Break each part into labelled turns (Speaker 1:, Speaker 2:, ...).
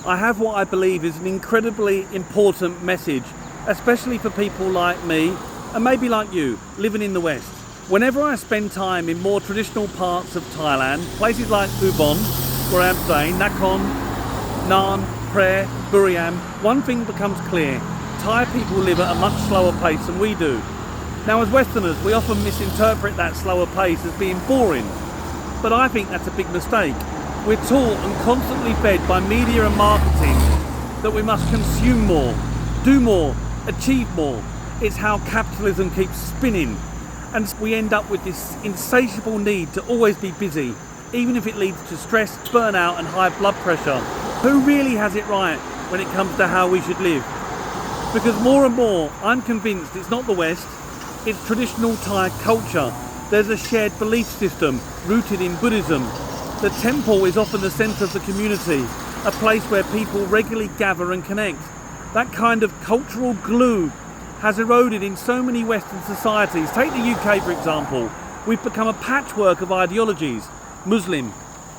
Speaker 1: I have what I believe is an incredibly important message, especially for people like me, and maybe like you, living in the West. Whenever I spend time in more traditional parts of Thailand, places like Ubon, where I am today, Nakhon, Nan, Prae, Buriram, one thing becomes clear: Thai people live at a much slower pace than we do. Now, as Westerners, we often misinterpret that slower pace as being boring, but I think that's a big mistake. We're taught and constantly fed by media and marketing that we must consume more, do more, achieve more. It's how capitalism keeps spinning, and we end up with this insatiable need to always be busy, even if it leads to stress, burnout and high blood pressure. Who really has it right when it comes to how we should live? Because more and more, I'm convinced it's not the West, it's traditional Thai culture. There's a shared belief system rooted in Buddhism. The temple is often the centre of the community, a place where people regularly gather and connect. That kind of cultural glue has eroded in so many Western societies. Take the UK, for example. We've become a patchwork of ideologies: Muslim,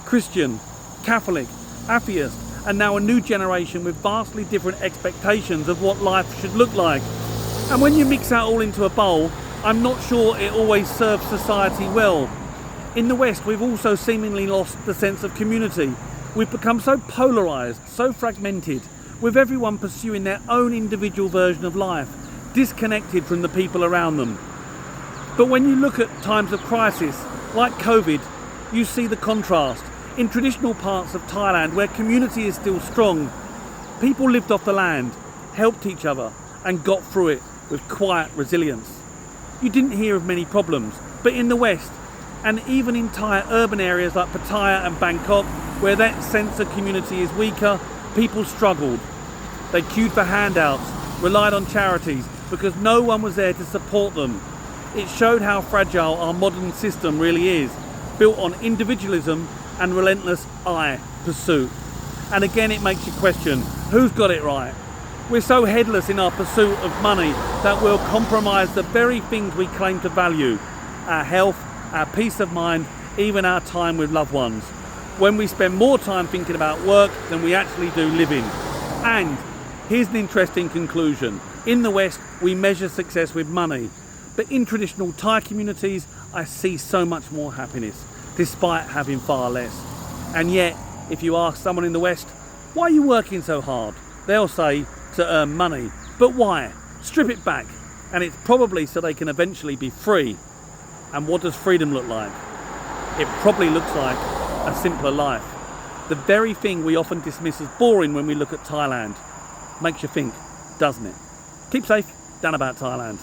Speaker 1: Christian, Catholic, atheist, and now a new generation with vastly different expectations of what life should look like. And when you mix that all into a bowl, I'm not sure it always serves society well. In the West, we've also seemingly lost the sense of community. We've become so polarised, so fragmented, with everyone pursuing their own individual version of life, disconnected from the people around them. But when you look at times of crisis, like COVID, you see the contrast. In traditional parts of Thailand, where community is still strong, people lived off the land, helped each other, and got through it with quiet resilience. You didn't hear of many problems, but in the West, and even in Thai urban areas like Pattaya and Bangkok, where that sense of community is weaker, people struggled. They queued for handouts, relied on charities, because no one was there to support them. It showed how fragile our modern system really is, built on individualism and relentless pursuit. And again, it makes you question, who's got it right? We're so headless in our pursuit of money that we'll compromise the very things we claim to value: our health, our peace of mind, even our time with loved ones, when we spend more time thinking about work than we actually do living. And here's an interesting conclusion. In the West, we measure success with money, but in traditional Thai communities, I see so much more happiness, despite having far less. And yet, if you ask someone in the West, why are you working so hard? They'll say, to earn money. But why? Strip it back, and it's probably so they can eventually be free. And what does freedom look like? It probably looks like a simpler life. The very thing we often dismiss as boring when we look at Thailand. Makes you think, doesn't it? Keep safe. Down about Thailand.